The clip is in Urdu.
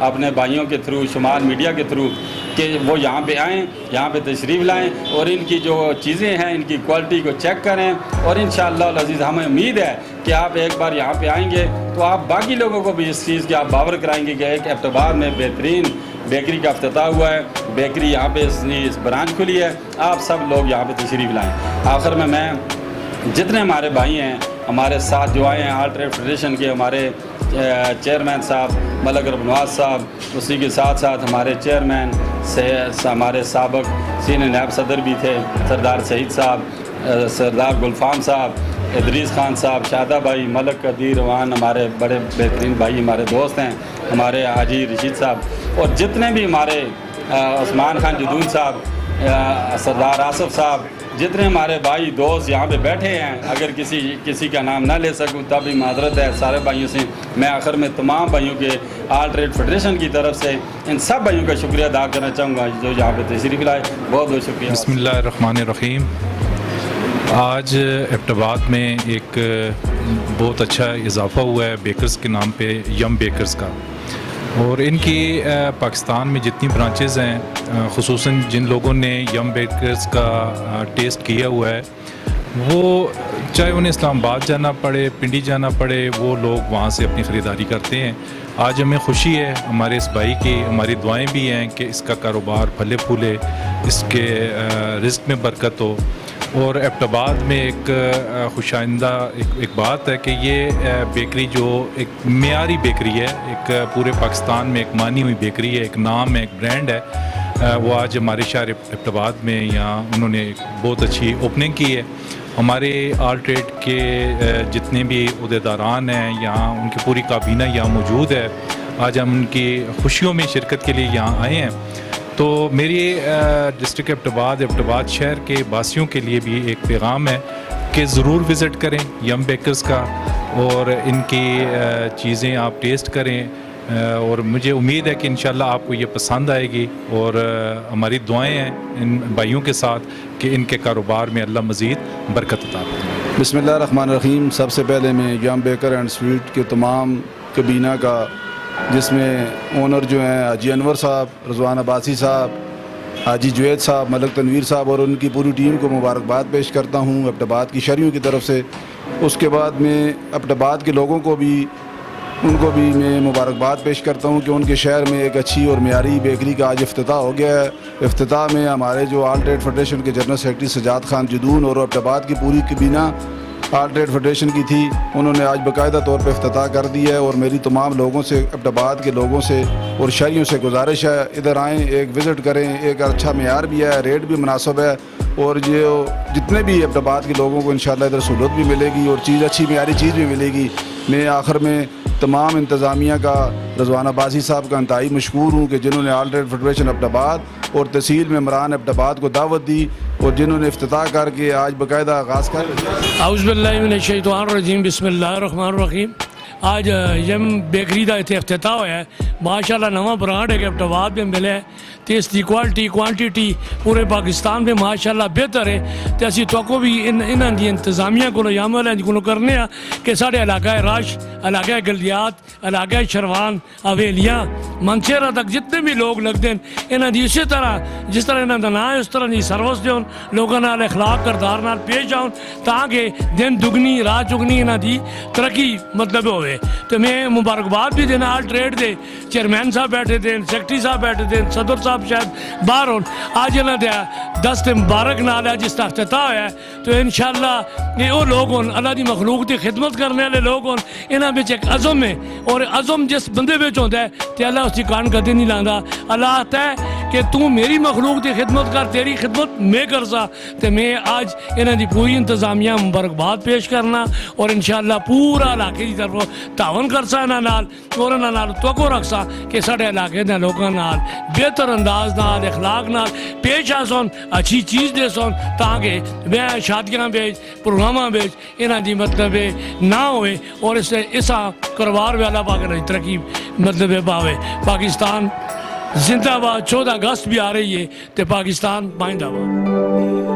اپنے بھائیوں کے تھرو شمال میڈیا کے تھرو کہ وہ یہاں پہ آئیں, یہاں پہ تشریف لائیں اور ان کی جو چیزیں ہیں ان کی کوالٹی کو چیک کریں. اور انشاءاللہ العزیز ہمیں امید ہے کہ آپ ایک بار یہاں پہ آئیں گے تو آپ باقی لوگوں کو بھی اس چیز کی آپ باور کرائیں گے کہ ایک ایبٹ آباد میں بہترین بیکری کا افتتاح ہوا ہے, بیکری یہاں پہ اس برانچ کھلی ہے, آپ سب لوگ یہاں پہ تشریف لائیں. آخر میں جتنے ہمارے بھائی ہیں ہمارے ساتھ جو آئے ہیں آل ٹریڈ فیڈریشن کے, ہمارے چیئرمین صاحب ملک ربنواز صاحب, اسی کے ساتھ ساتھ ہمارے چیئرمین سے ہمارے سابق سینئر نائب صدر بھی تھے سردار سعید صاحب, سردار گلفام صاحب, ادریس خان صاحب, شادہ بھائی, ملک قدیر روان, ہمارے بڑے بہترین بھائی ہمارے دوست ہیں, ہمارے حاجی رشید صاحب, اور جتنے بھی ہمارے عثمان خان جدون صاحب, سردار آصف صاحب, جتنے ہمارے بھائی دوست یہاں پہ بیٹھے ہیں, اگر کسی کا نام نہ لے سکوں تب بھی معذرت ہے سارے بھائیوں سے. میں آخر میں تمام بھائیوں کے آل ٹریڈ فیڈریشن کی طرف سے ان سب بھائیوں کا شکریہ ادا کرنا چاہوں گا جو یہاں پہ تشریف لائے. بہت بہت شکریہ. بسم اللہ الرحمن الرحیم. آج ایبٹ آباد میں ایک بہت اچھا اضافہ ہوا ہے بیکرز کے نام پہ, یم بیکرز کا, اور ان کی پاکستان میں جتنی برانچز ہیں خصوصاً جن لوگوں نے یم بیکرز کا ٹیسٹ کیا ہوا ہے وہ چاہے انہیں اسلام آباد جانا پڑے, پنڈی جانا پڑے, وہ لوگ وہاں سے اپنی خریداری کرتے ہیں. آج ہمیں خوشی ہے ہمارے اس بھائی کی, ہماری دعائیں بھی ہیں کہ اس کا کاروبار پھلے پھولے, اس کے رزق میں برکت ہو. اور ایبٹ آباد میں ایک خوش آئندہ ایک بات ہے کہ یہ بیکری جو ایک معیاری بیکری ہے, ایک پورے پاکستان میں ایک مانی ہوئی بیکری ہے, ایک نام ہے, ایک برانڈ ہے, وہ آج ہمارے شہر ایبٹ آباد میں یہاں انہوں نے ایک بہت اچھی اوپننگ کی ہے. ہمارے آل ٹریڈ کے جتنے بھی عہدیداران ہیں یہاں, ان کی پوری کابینہ یہاں موجود ہے. آج ہم ان کی خوشیوں میں شرکت کے لیے یہاں آئے ہیں. تو میری ڈسٹرکٹ ایبٹ آباد شہر کے باسیوں کے لیے بھی ایک پیغام ہے کہ ضرور وزٹ کریں یم بیکرز کا, اور ان کی چیزیں آپ ٹیسٹ کریں, اور مجھے امید ہے کہ انشاءاللہ آپ کو یہ پسند آئے گی. اور ہماری دعائیں ہیں ان بھائیوں کے ساتھ کہ ان کے کاروبار میں اللہ مزید برکت عطا فرمائے. بسم اللہ الرحمن الرحیم. سب سے پہلے میں یم بیکر اینڈ سویٹ کے تمام کابینہ کا, جس میں اونر جو ہیں حاجی انور صاحب, رضوان عباسی صاحب, حاجی جوید صاحب, ملک تنویر صاحب اور ان کی پوری ٹیم کو مبارکباد پیش کرتا ہوں ایبٹ آباد کی شہریوں کی طرف سے. اس کے بعد میں ایبٹ آباد کے لوگوں کو بھی ان کو بھی میں مبارکباد پیش کرتا ہوں کہ ان کے شہر میں ایک اچھی اور معیاری بیکری کا آج افتتاح ہو گیا ہے. افتتاح میں ہمارے جو آل ٹریڈ فیڈریشن کے جنرل سیکرٹری سجاد خان جدون اور ایبٹ آباد کی پوری کابینہ آل ٹریڈ فیڈریشن کی تھی, انہوں نے آج باقاعدہ طور پہ افتتاح کر دیا ہے. اور میری تمام لوگوں سے, ایبٹ آباد کے لوگوں سے اور شہریوں سے گزارش ہے ادھر آئیں, ایک وزٹ کریں. ایک اچھا معیار بھی ہے, ریٹ بھی مناسب ہے, اور جو جتنے بھی ایبٹ آباد کے لوگوں کو انشاءاللہ ادھر سہولت بھی ملے گی اور چیز اچھی معیاری چیز بھی ملے گی. میں آخر میں تمام انتظامیہ کا, رضوان عباسی صاحب کا انتہائی مشکور ہوں کہ جنہوں نے آل ٹریڈ فیڈریشن ایبٹ آباد اور تحصیل ممبران ایبٹ آباد کو دعوت دی اور جنہوں نے افتتاح کر کے آج باقاعدہ آغاز کر. اعوذ باللہ من الشیطان الرجیم. بسم اللہ الرحمن الرحیم. آج یم بیکری کا اتنے افتتاح ہوا ہے. ماشاءاللہ نواں برانڈ ہے کہ ایبٹ آباد میں ملے ہے. ٹیسٹ کی کوالٹی کوانٹیٹی پورے پاکستان میں ماشاءاللہ بہتر ہے. تو اسی تو بھی انہوں کی انتظامیہ کو عمل ہے کو کرنے کہ سارے علاقہ راش, علاقہ گلیات, علاقہ شروان, حویلیاں, منصیرہ تک جتنے بھی لوگ لگتے ہیں انہوں کی اسی طرح جس طرح انہوں کا نام ہے اس طرح کی سروس دون, لوگوں نال اخلاق کردار نال پیش آؤ تاکہ دن دگنی رات چگنی انہوں کی ترقی مطلب ہوئے. تو میں مبارکباد بھی دینا آل ٹریڈ دے چیئرمین صاحب بیٹھے تھے, سیکرٹری صاحب بیٹھے تھے, صدر صاحب شاید باہر ہوں. آج انہوں نے دست مبارک نال ہے جس کا افتتاح ہوا ہے. تو انشاءاللہ یہ وہ لوگ ہوں اللہ کی مخلوق کی خدمت کرنے والے لوگ ہوں. انہوں نے ایک عزم ہے, اور عزم جس بندے میں ہوتا ہے تو اللہ اس کی کان کدے نہیں لاندہ. اللہ آتا ہے کہ تو میری مخلوق کی خدمت کر, تیری خدمت میں کر سا. تو میں آج انہوں کی پوری انتظامیہ مبارکباد پیش کرنا اور انشاءاللہ پورا علاقے کی طرف تعاون کر سا انہوں نال, اور انہوں نال توقع رکھ سا کہ سارے علاقے دے لوگوں نال بہتر انداز نال اخلاق نال پیش آ سن, اچھی چیز دے سن تاکہ میں شادیاں بیچ پروگراماں بیچ انہوں کی مطلب نہ ہوئے اور اس سے ایسا کاروبار والا پاک ترقی مطلب پاوے. پاکستان زندہ باد. 14 اگست بھی آ رہی ہے تو پاکستان پائندہ باد.